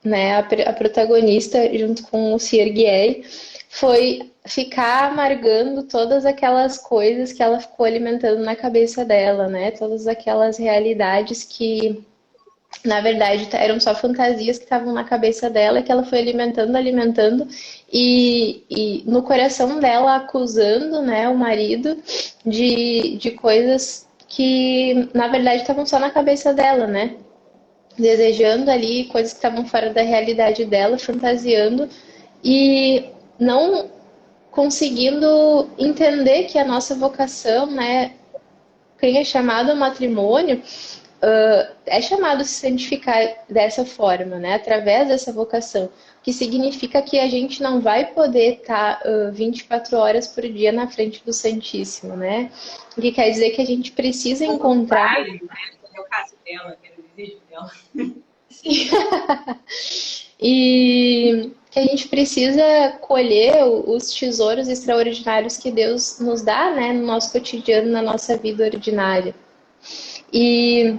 né, a protagonista, junto com o Cierguieri, foi ficar amargando todas aquelas coisas que ela ficou alimentando na cabeça dela, né? Todas aquelas realidades que na verdade eram só fantasias que estavam na cabeça dela, que ela foi alimentando, alimentando, e no coração dela acusando, né, o marido de coisas que na verdade estavam só na cabeça dela, né? Desejando ali coisas que estavam fora da realidade dela, fantasiando e não conseguindo entender que a nossa vocação, né, quem é chamado ao matrimônio é chamado a se santificar dessa forma, né? Através dessa vocação, que significa que a gente não vai poder estar 24 horas por dia na frente do Santíssimo, né? O que quer dizer que a gente precisa Como encontrar. pai, né? É o caso dela, que era o desejo dela. Sim. E que a gente precisa colher os tesouros extraordinários que Deus nos dá, né, no nosso cotidiano, na nossa vida ordinária. E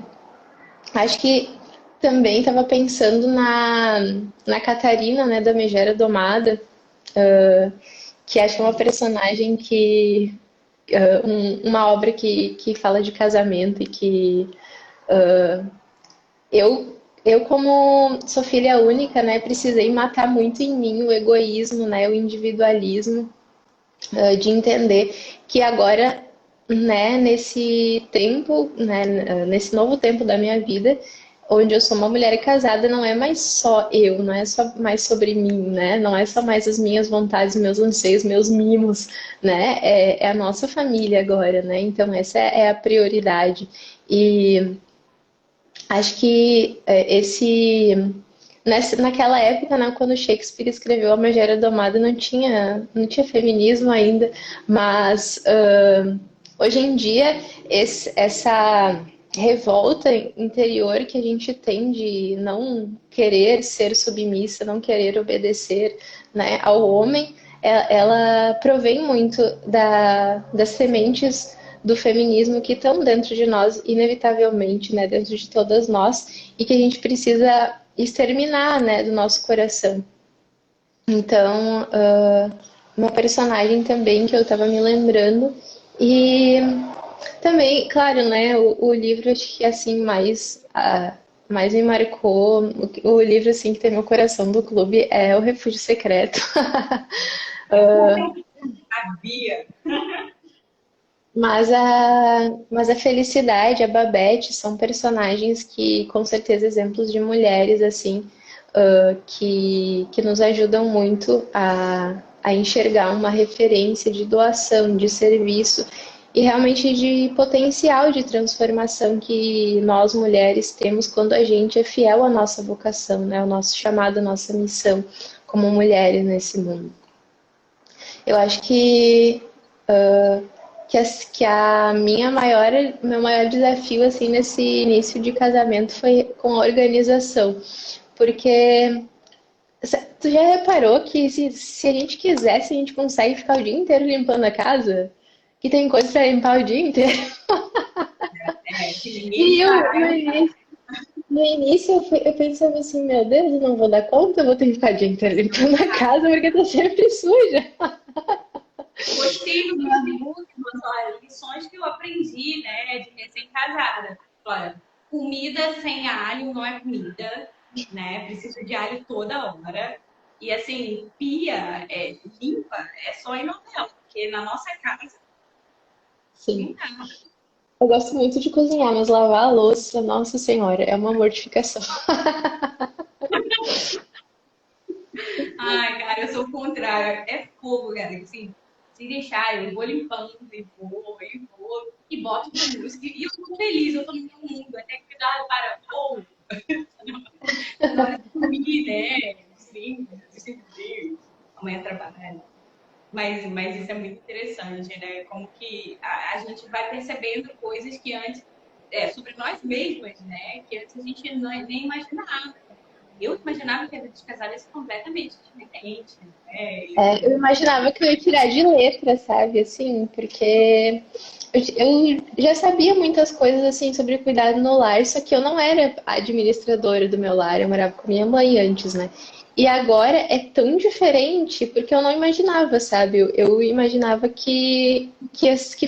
acho que também estava pensando na Catarina, né, da Megera Domada, que acho que é uma personagem que. Uma obra que fala de casamento e que eu, como sou filha única, né, precisei matar muito em mim o egoísmo, né, o individualismo, de entender que agora, né, nesse tempo, né, nesse novo tempo da minha vida, onde eu sou uma mulher casada, não é mais só eu, não é só mais sobre mim, né? Não é só mais as minhas vontades, meus anseios, meus mimos, né? É a nossa família agora, né? Então essa é a prioridade. E acho que naquela época, né, quando Shakespeare escreveu A Megera Domada, não tinha feminismo ainda, mas hoje em dia essa revolta interior que a gente tem de não querer ser submissa, não querer obedecer, né, ao homem, ela provém muito das sementes do feminismo que estão dentro de nós, inevitavelmente, né, dentro de todas nós, e que a gente precisa exterminar, né, do nosso coração. Então, uma personagem também que eu estava me lembrando, e também, claro, né, o livro acho que assim mais me marcou, o livro assim que tem meu coração do clube é O Refúgio Secreto. Sabia. Mas a Felicidade, a Babette são personagens que, com certeza, exemplos de mulheres, assim, que nos ajudam muito a enxergar uma referência de doação, de serviço e realmente de potencial de transformação que nós mulheres temos quando a gente é fiel à nossa vocação, né? Ao nosso chamado, à nossa missão como mulheres nesse mundo. Eu acho que meu maior desafio assim nesse início de casamento foi com a organização, porque tu já reparou que se a gente quisesse, a gente consegue ficar o dia inteiro limpando a casa? Que tem coisa para limpar o dia inteiro. Que ninguém E eu, para. no início eu pensava assim, meu Deus, eu não vou dar conta, eu vou ter que ficar o dia inteiro limpando a casa porque tá sempre suja. Gostei do Facebook, mas olha, lições que eu aprendi, né, de recém-casada. Olha, comida sem alho não é comida, né? Preciso de alho toda hora. E assim, pia limpa é só em novela, porque na nossa casa Sim. não dá. Eu gosto muito de cozinhar, mas lavar a louça, nossa senhora, é uma mortificação. Ai, cara, eu sou o contrário. É fogo, cara. Assim, se deixar, eu vou limpando, e boto uma música. E eu tô feliz, eu tô no meu mundo. Até que cuidado para. Ou, na hora de dormir, né? Sim, Deus. Amanhã trabalha. Mas isso é muito interessante, né? Como que a gente vai percebendo coisas que antes, sobre nós mesmas, né? Que antes a gente nem imaginava. Eu imaginava que a vida de casal ia ser completamente diferente, né? Eu imaginava que eu ia tirar de letra, sabe? Assim, porque eu já sabia muitas coisas assim sobre cuidado no lar, só que eu não era administradora do meu lar, eu morava com minha mãe antes, né? E agora é tão diferente porque eu não imaginava, sabe? Eu imaginava que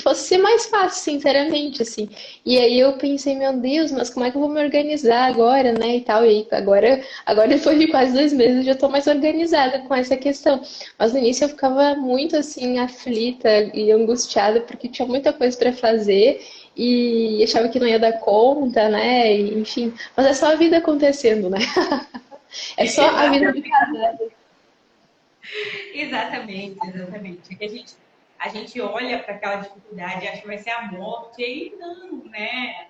fosse ser mais fácil, sinceramente, assim. E aí eu pensei, meu Deus, mas como é que eu vou me organizar agora, né? E tal. E aí, agora depois de quase 2 meses, eu já tô mais organizada com essa questão. Mas no início eu ficava muito assim, aflita e angustiada, porque tinha muita coisa para fazer e achava que não ia dar conta, né? E, enfim, mas é só a vida acontecendo, né? É só a vida de casada. Exatamente. É que a gente olha para aquela dificuldade e acha que vai ser a morte, e aí não, né?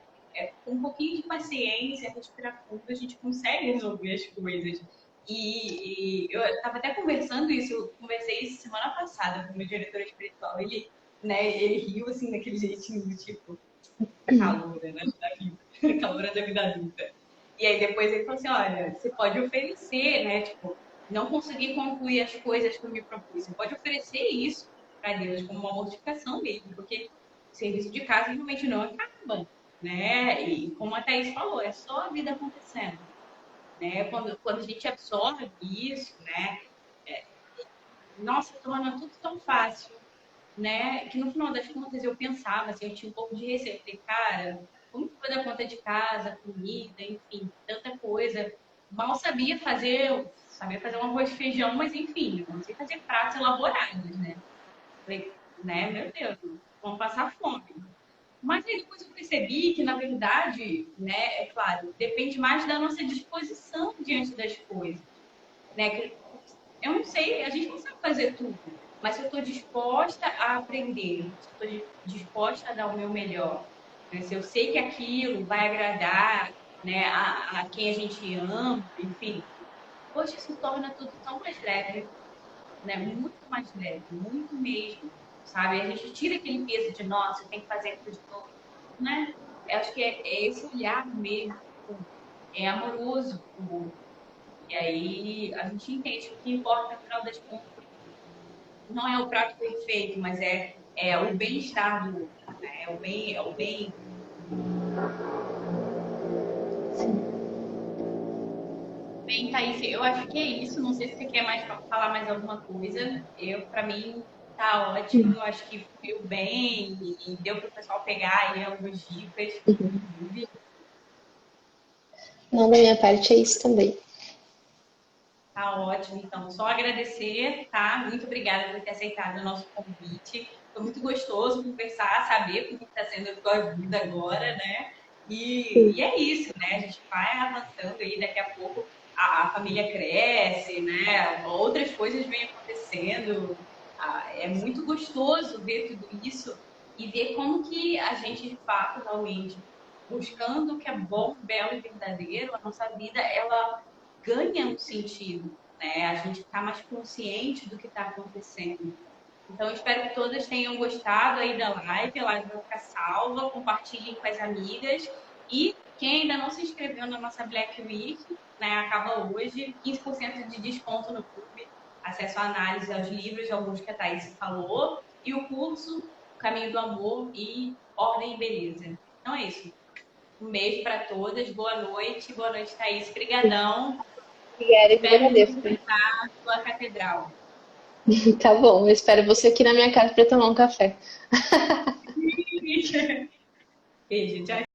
Com um pouquinho de paciência, respirar fundo, a gente consegue resolver as coisas. E eu estava até conversando isso, eu conversei isso semana passada com o meu diretor espiritual. Ele riu assim, daquele jeitinho do tipo, caloura, né, da vida, caloura da vida adulta. E aí depois ele falou assim, olha, você pode oferecer, né, tipo, não conseguir concluir as coisas que eu me propus. Você pode oferecer isso para Deus como uma mortificação mesmo, porque o serviço de casa realmente não acaba, né? E como a Thaís falou, é só a vida acontecendo, né? Quando a gente absorve isso, né? Nossa, torna tudo tão fácil, né? Que no final das contas eu pensava, assim, eu tinha um pouco de receio. Eu falei, cara, como que vai dar conta de casa, comida, enfim, tanta coisa. Mal sabia fazer um arroz e feijão, mas enfim, não sei fazer pratos elaborados, né? Falei, né, meu Deus, vamos passar fome. Mas aí depois eu percebi que, na verdade, né, é claro, depende mais da nossa disposição diante das coisas, né? Eu não sei, a gente não sabe fazer tudo, mas se eu estou disposta a aprender, se eu estou disposta a dar o meu melhor, né? Se eu sei que aquilo vai agradar, né, a quem a gente ama, enfim, hoje isso torna tudo tão mais leve, né? Muito mais leve, muito mesmo, sabe? A gente tira aquele peso de nossa, tem que fazer tudo de novo, né? Eu acho que é esse olhar mesmo, é amoroso com o outro. E aí a gente entende que o que importa, no final das contas, não é o prato perfeito, mas é o bem-estar do outro, né? É o bem. Bem, Thaís, eu acho que é isso. Não sei se você quer falar mais alguma coisa. Para mim, tá ótimo. Eu acho que fluiu bem e deu para o pessoal pegar aí algumas dicas. Não, da minha parte é isso também. Tá ótimo, então. Só agradecer, tá? Muito obrigada por ter aceitado o nosso convite. Foi muito gostoso conversar, saber como está sendo a tua vida agora, né? E é isso, né? A gente vai avançando aí, daqui a pouco a família cresce, né? Outras coisas vêm acontecendo. É muito gostoso ver tudo isso e ver como que a gente, de fato, realmente, buscando o que é bom, belo e verdadeiro, a nossa vida, ela ganha um sentido, né? A gente está mais consciente do que está acontecendo. Então, eu espero que todas tenham gostado aí da live. A live vai ficar salva, compartilhem com as amigas. E quem ainda não se inscreveu na nossa Black Week, né, acaba hoje, 15% de desconto no clube, acesso à análise aos livros, alguns que a Thaís falou, e o curso O Caminho do Amor e Ordem e Beleza. Então é isso. Um beijo para todas, boa noite, Thaís. Obrigadão. Obrigada, eu que Espero te agradeço. visitar a sua catedral. Tá bom, eu espero você aqui na minha casa para tomar um café. Beijo, tchau.